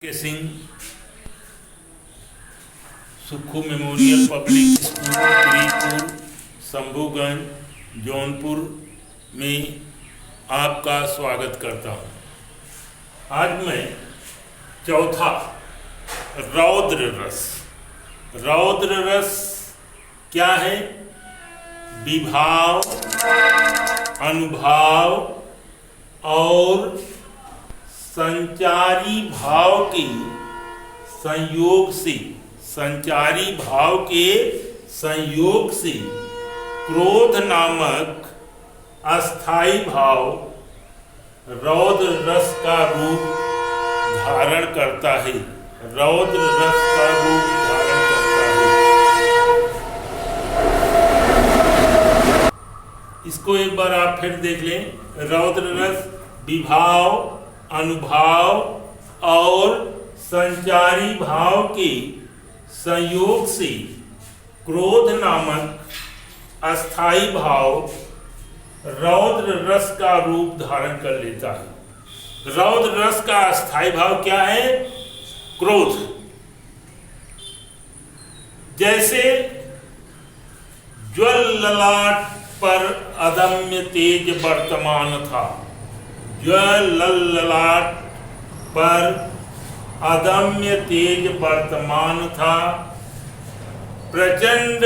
के Singh Sukhu memorial public school Tripur Shambhuganj Jaunpur में आपका स्वागत करता हूँ। आज मैं चौथा रौद्र रस। रौद्र रस क्या है? विभाव, अनुभाव और संचारी भाव के संयोग से क्रोध नामक अस्थाई भाव रौद्र रस का रूप धारण करता है। रौद्र रस का रूप धारण करता है। इसको एक बार आप फिर देख लें। रौद्र रस विभाव, अनुभाव और संचारी भाव के संयोग से क्रोध नामक अस्थाई भाव रौद्र रस का रूप धारण कर लेता है। रौद्र रस का अस्थाई भाव क्या है? क्रोध। जैसे ज्वल ललाट पर अदम्य तेज वर्तमान था। ज्वल ललाट पर अदम्य तेज वर्तमान था। प्रचंड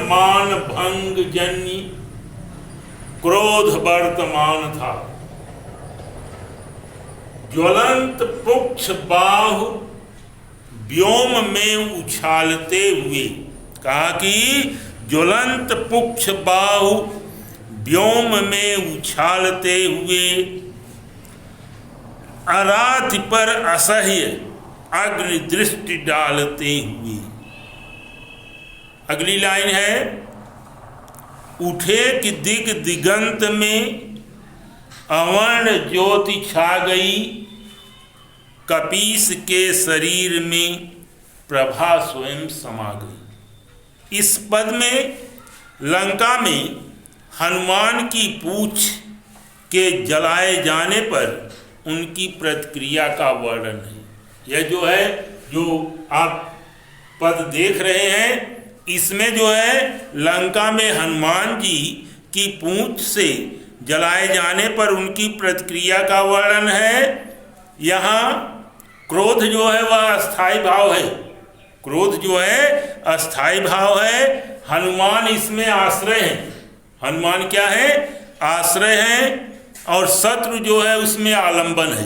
मान भंग जन्य क्रोध वर्तमान था। ज्वलंत पुक्ष बाहु व्योम में उछालते हुए, कहा कि ज्वलंत पुक्ष बाहु व्योम में उछालते हुए आराध्य पर असह्य अग्नि दृष्टि डालते हुए। अगली लाइन है, उठे कि दिग दिगंत में अवर्ण ज्योति छा गई, कपीस के शरीर में प्रभा स्वयं समा गई। इस पद में लंका में हनुमान की पूंछ के जलाए जाने पर उनकी प्रतिक्रिया का वर्णन है। यह जो है, जो आप पद देख रहे हैं, इसमें जो है लंका में हनुमान जी की पूंछ से जलाए जाने पर उनकी प्रतिक्रिया का वर्णन है। यहाँ क्रोध जो है वह अस्थाई भाव है। क्रोध जो है अस्थाई भाव है। हनुमान इसमें आश्रय है। हनुमान क्या है? आश्रय है। और शत्रु जो है उसमें आलंबन है।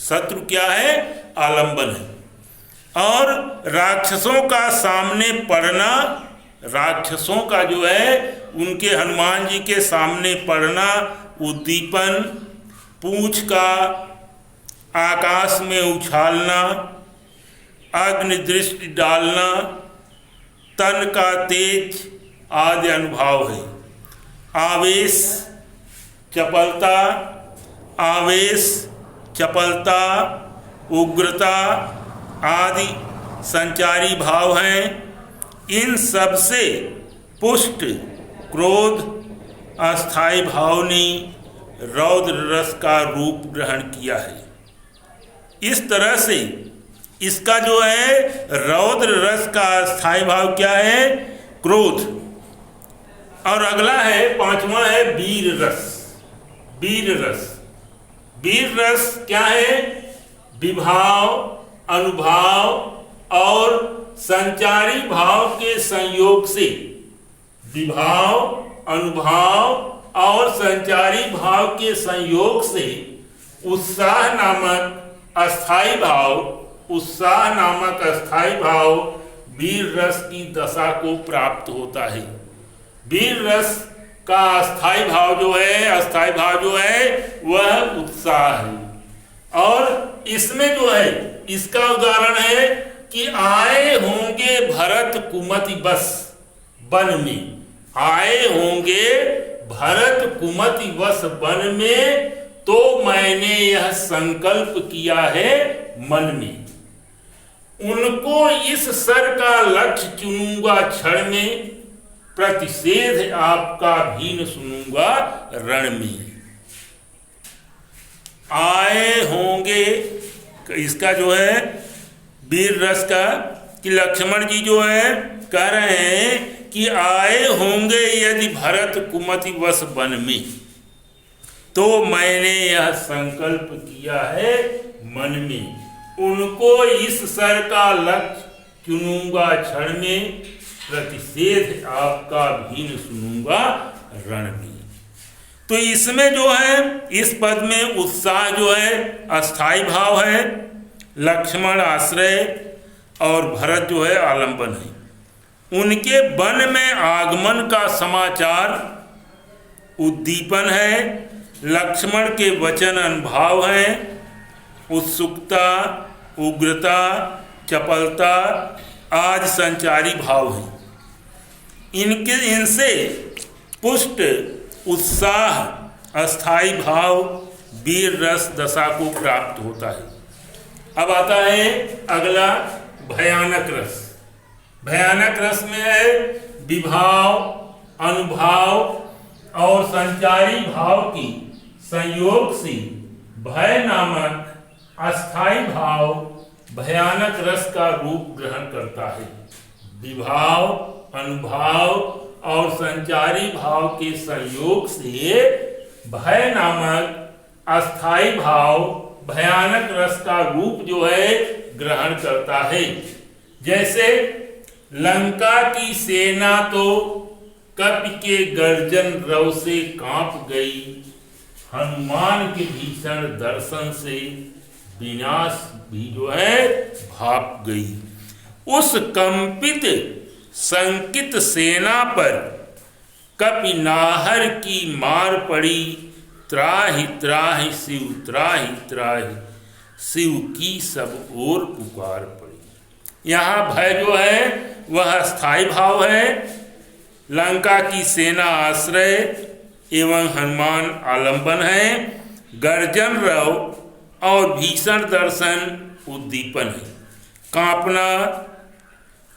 शत्रु क्या है? आलंबन है। और राक्षसों का सामने पड़ना, राक्षसों का जो है उनके हनुमान जी के सामने पड़ना, उद्दीपन, पूंछ का आकाश में उछालना, अग्नि दृष्टि डालना, तन का तेज आदि अनुभाव है। आवेश, चपलता, उग्रता आदि संचारी भाव हैं। इन सब से पुष्ट क्रोध अस्थाई भाव ने रौद्र रस का रूप ग्रहण किया है। इस तरह से इसका जो है रौद्र रस का अस्थाई भाव क्या है? क्रोध। और अगला है, पांचवा है वीर रस। वीर रस, वीर रस क्या है? विभाव, अनुभाव और संचारी भाव के संयोग से, विभाव, अनुभाव और संचारी भाव के संयोग से उत्साह नामक अस्थाई भाव वीर रस की दशा को प्राप्त होता है। वीर रस का अस्थाई भाव जो है वह उत्साह है। और इसमें जो है, इसका उदाहरण है कि आए होंगे भरत कुमति बस वन में। आए होंगे भरत कुमति बस वन में, तो मैंने यह संकल्प किया है मन में। उनको इस सर का लक्ष्य चुनूंगा क्षण में, प्रतिषेध आपका भी न सुनूंगा रण में। आए होंगे इसका जो है वीर रस का, कि लक्ष्मण जी जो है कह रहे हैं कि आए होंगे यदि भरत कुमति वश वन में, तो मैंने यह संकल्प किया है मन में, उनको इस सर का लक्ष्य चुनूंगा क्षण में, प्रतिषेध आपका भीन सुनूंगा रण में। तो इसमें जो है इस पद में उत्साह जो है अस्थाई भाव है, लक्ष्मण आश्रय और भरत जो है आलंबन है। उनके वन में आगमन का समाचार उद्दीपन है, लक्ष्मण के वचन अनुभाव हैं, उत्सुकता, उग्रता, चपलता आदि संचारी भाव हैं। इनसे पुष्ट उत्साह अस्थाई भाव वीर रस दशा को प्राप्त होता है। अब आता है अगला भयानक रस। भयानक रस में है विभाव, अनुभाव और संचारी भाव की संयोग से भय नामक अस्थाई भाव भयानक रस का रूप ग्रहण करता है। विभाव, अनुभाव और संचारी भाव के संयोग से भय नामक अस्थाई भाव भयानक रस का रूप जो है ग्रहण करता है। जैसे लंका की सेना तो कपि के गर्जन रव से कांप गई, हनुमान के भीषण दर्शन से विनाश भी जो है भाप गई। उस कंपित संकित सेना पर कपि नाहर की मार पड़ी, त्राहि त्राहि शिव त्राहि त्राहि शिव की सब ओर पुकार पड़ी। यहाँ भय जो है वह स्थायी भाव है, लंका की सेना आश्रय एवं हनुमान आलंबन है, गर्जन रव और भीषण दर्शन उद्दीपन है, कांपना,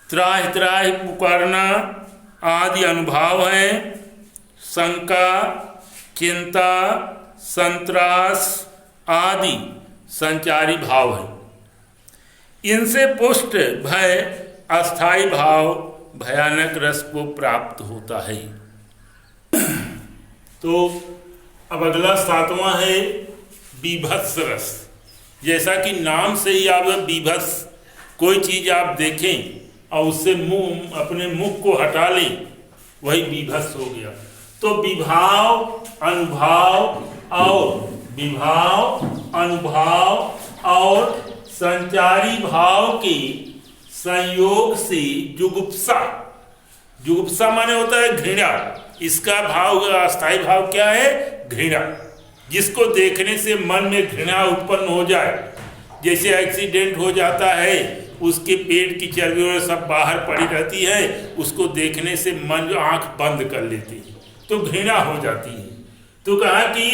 त्राहि त्राहि पुकारना आदि अनुभाव है, शंका, चिंता, संत्रास आदि संचारी भाव है। इनसे पुष्ट भय अस्थाई भाव भयानक रस को प्राप्त होता है। तो अब अगला सातवां है बीभत्स रस। जैसा कि नाम से ही आप बीभत्स, कोई चीज आप देखें और उससे मुंह अपने मुख को हटा लें, वही बीभत्स हो गया। तो विभाव, अनुभाव और संचारी भाव के संयोग से जुगुप्सा, जुगुप्सा माने होता है घृणा, इसका भाव अस्थाई भाव क्या है? घृणा। जिसको देखने से मन में घृणा उत्पन्न हो जाए, जैसे एक्सीडेंट हो जाता है, उसके पेट की चर्बी सब बाहर पड़ी रहती है, उसको देखने से मन जो आंख बंद कर लेती है तो घृणा हो जाती है। तो कहा कि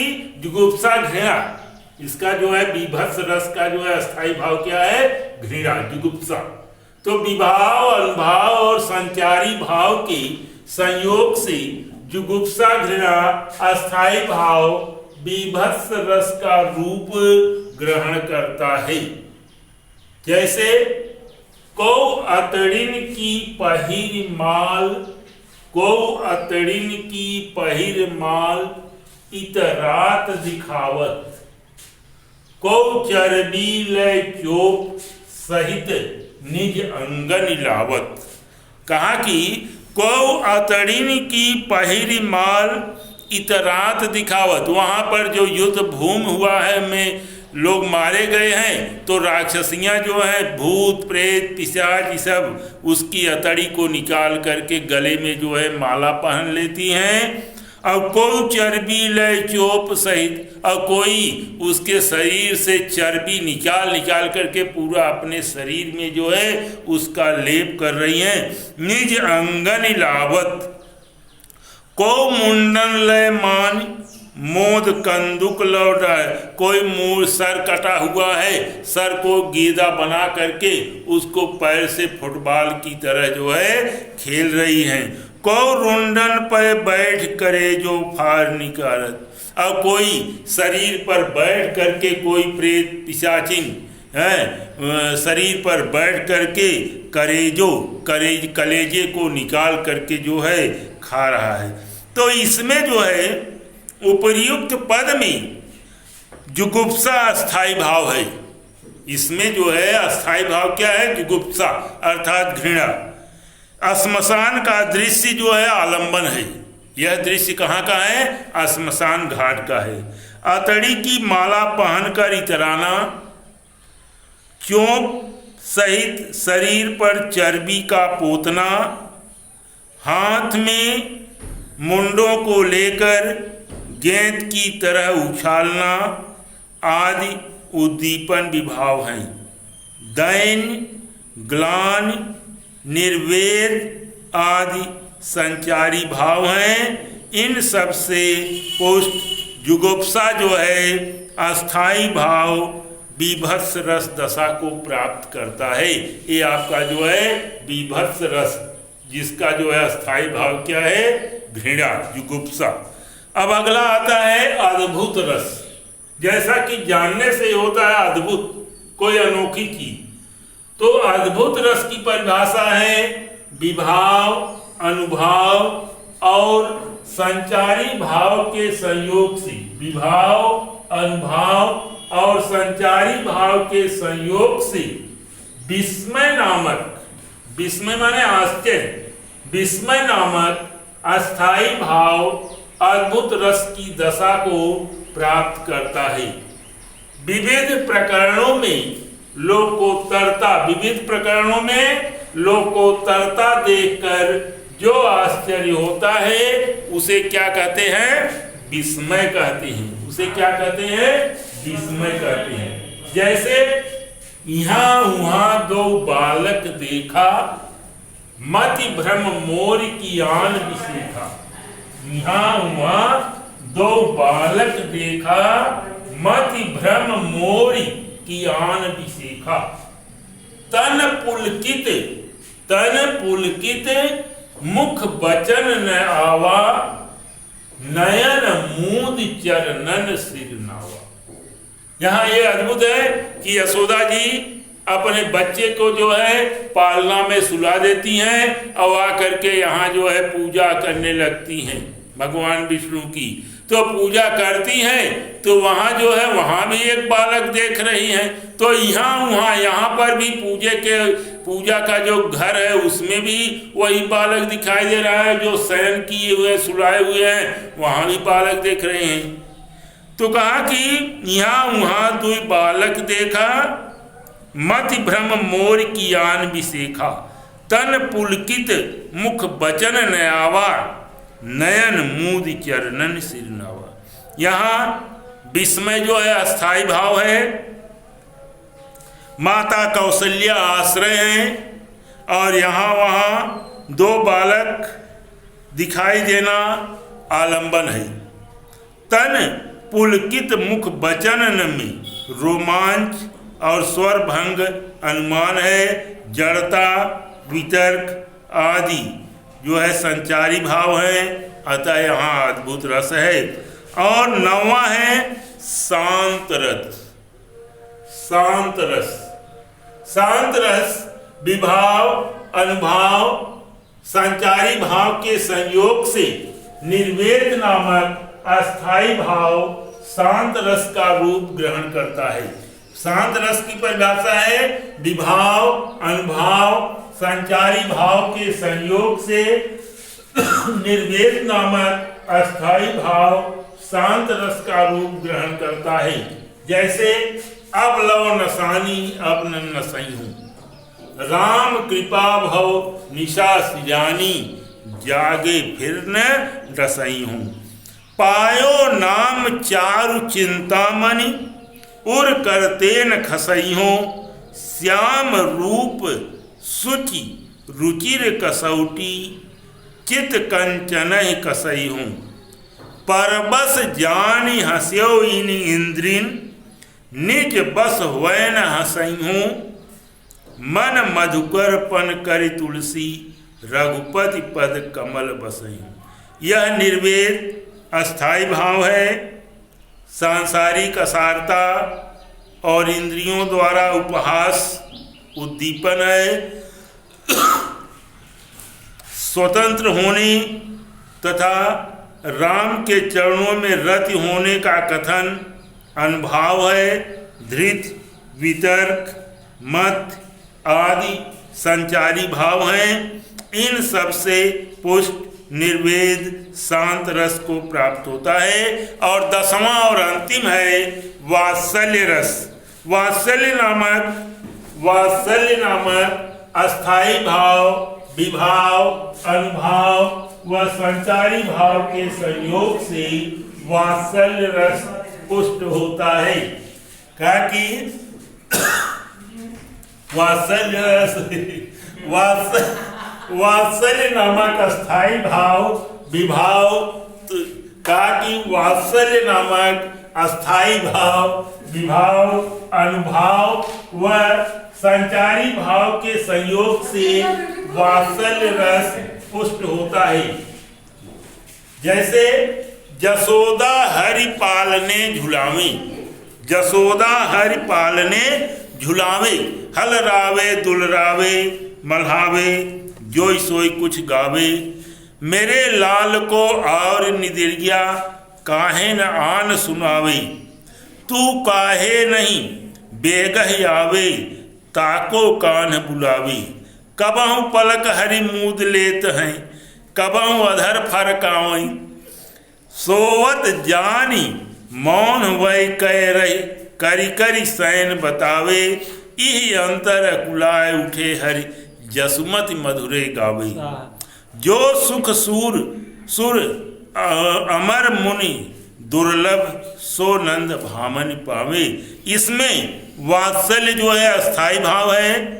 जुगुप्सा घृणा, इसका जो है बीभत्स रस का जो है अस्थाई भाव क्या है? घृणा, जुगुप्सा। तो विभाव, अनुभाव और संचारी भाव के संयोग से जुगुप्सा घृणा अस्थाई भाव बीभत्स रस का रूप ग्रहण करता है। जैसे कौ अतड़िन की पहिर माल, कौ अतड़िन की पहिर माल इतरात दिखावत, कौ चर्बी लय चोप सहित निज अंगन लावत। कहा कि कौ अतड़िन की पहिर माल इतरात दिखावत, वहाँ पर जो युद्ध भूमि हुआ है में लोग मारे गए हैं, तो राक्षसियाँ जो है भूत प्रेत पिशाच सब उसकी अतड़ी को निकाल करके गले में जो है माला पहन लेती हैं। और कोई चर्बी लय चोप सहित, और कोई उसके शरीर से चर्बी निकाल करके पूरा अपने शरीर में जो है उसका लेप कर रही हैं। निज अंगन लावत, को मुंडन लय मान मोद कंदुक लौटा, कोई मुंह सर कटा हुआ है, सर को गेदा बना करके उसको पैर से फुटबॉल की तरह जो है खेल रही हैं। को रुंडन पर बैठ करे जो फार निकारत, और कोई शरीर पर बैठ करके कोई प्रेत पिशाचिन है, शरीर पर बैठ करके कलेजे को निकाल करके जो है खा रहा है। तो इसमें जो है उपर्युक्त पद में जुगुप्सा अस्थाई भाव है। इसमें जो है अस्थाई भाव क्या है? जुगुप्सा अर्थात घृणा। श्मशान का दृश्य जो है आलंबन है। यह दृश्य कहाँ का है? श्मशान घाट का है। अतड़ी की माला पहनकर इतराना, चोंप सहित शरीर पर चर्बी का पोतना, हाथ में मुंडों को लेकर गेंद की तरह उछालना आदि उद्दीपन विभाव हैं। दैन, ग्लान, निर्वेद आदि संचारी भाव हैं। इन सब से पुष्ट जुगुप्सा जो है अस्थाई भाव बीभत्स रस दशा को प्राप्त करता है। ये आपका जो है बीभत्स रस, जिसका जो है अस्थाई भाव क्या है? घृणा, जुगुप्सा। अब अगला आता है अद्भुत रस। जैसा कि जानने से होता है अद्भुत, कोई अनोखी चीज, तो अद्भुत रस की परिभाषा है विभाव, अनुभाव और संचारी भाव के संयोग से। विभाव, अनुभाव और संचारी भाव के संयोग से विस्मय नामक, विस्मय माने आश्चर्य, विस्मय नामक अस्थाई भाव अद्भुत रस की दशा को प्राप्त करता है। विविध प्रकरणों में लोकोत्तरता, विविध प्रकरणों में लोकोत्तरता देखकर जो आश्चर्य होता है उसे क्या कहते हैं? विस्मय कहते हैं। उसे क्या कहते हैं? विस्मय कहते हैं। जैसे यहाँ वहाँ दो बालक देखा, मति भ्रम मोर की आन विशेखा। यहाँ वहाँ दो बालक देखा, मति भ्रम मोर की आन विशेखा। तन पुलकित मुख बचन न आवा, नयन मूद चरणन सिर नावा। यहाँ ये अद्भुत है कि यशोदा जी अपने बच्चे को जो है पालना में सुला देती हैं और आकर के यहाँ जो है पूजा करने लगती हैं भगवान विष्णु की। तो पूजा करती हैं तो वहाँ जो है वहाँ भी एक बालक देख रही हैं। तो यहाँ पर भी पूजा का जो घर है उसमें भी वही बालक दिखाई दे रहा है, जो शयन किए हुए सुलाए हुए हैं वहाँ भी बालक देख रहे हैं। तो कहा कि यहाँ वहाँ दो बालक देखा, मति भ्रम मोर की आन विशेखा। तन पुलकित मुख बचन न आवा, नयन मूद चरणन सिर नावा। यहाँ विस्मय जो है अस्थाई भाव है। माता कौशल्या आश्रय हैं और यहाँ वहाँ दो बालक दिखाई देना आलंबन है। तन पुलकित मुख बचन में रोमांच और स्वर भंग अनुमान है। जड़ता, वितर्क आदि जो है संचारी भाव है, अतः यहाँ अद्भुत रस है। और नौवां है शांत रस। शांत रस, शांत रस विभाव, अनुभाव, संचारी भाव के संयोग से निर्वेद नामक अस्थाई भाव शांत रस का रूप ग्रहण करता है। शांत रस की परिभाषा है विभाव, अनुभाव, संचारी भाव के संयोग से निर्वेद नामक अस्थाई भाव शांत रस का रूप ग्रहण करता है। जैसे अब लव नसानी अब न नसई हूँ, राम कृपा भव निशा सिजानी, जागे फिर न डसई हूँ। पायो नाम चारु चिंतामणि, उर करते न खसई हूँ। श्याम रूप सुचि रुचिर कसौटी, चित कंचन कसई हूँ। परबस जानी हस्यो इन इंद्रिन, निज बस वैन हसई हूँ। मन मधुकरपन कर तुलसी, रघुपति पद कमल बसई हूँ। यह निर्वेद अस्थाई भाव है। सांसारिक असारता, और इंद्रियों द्वारा उपहास उद्दीपन है। स्वतंत्र होने तथा राम के चरणों में रति होने का कथन अनुभाव है। धृत, वितर्क, मत आदि संचारी भाव हैं। इन सब से पुष्ट निर्वेद शांत रस को प्राप्त होता है। और 10वां और अंतिम है वात्सल्य रस। वात्सल्य नामक अस्थाई भाव, विभाव, अनुभाव व संचारी भाव के संयोग से वात्सल्य रस पुष्ट होता है। क्या कि वात्सल्य नामक अस्थाई भाव, विभाव का कि वात्सल्य नामक अस्थाई भाव, विभाव, अनुभाव व संचारी भाव के संयोग से वात्सल्य रस पुष्ट होता है। जैसे जसोदा हरि पालने झुलावे, जसोदा हरि पालने झुलावे, हल रावे दुलरावे मल्हावे, जोई सोई कुछ गावे। मेरे लाल को और निदिरिया काहे न आन सुनावे, तू काहे नहीं बेगह आवे, ताको कान बुलावे। कबहु पलक हरि मूद लेत हैं, कबहु अधर फरकावई, सोवत जानी मौन वै कह रहे, करी करी सैन बतावे। इहि अंतर कुलाय उठे हरि, जसुमति मधुरे गावे। जो सुख सुर अमर मुनि दुर्लभ, सो नंद भामन पावे। इसमें वात्सल्य जो है अस्थाई भाव है,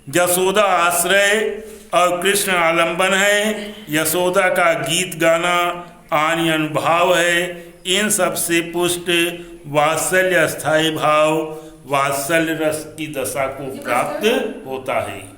यशोदा आश्रय और कृष्ण आलंबन है, यशोदा का गीत गाना आनि अनुभाव है। इन सब से पुष्ट वात्सल्य अस्थाई भाव वात्सल्य रस की दशा को प्राप्त होता है।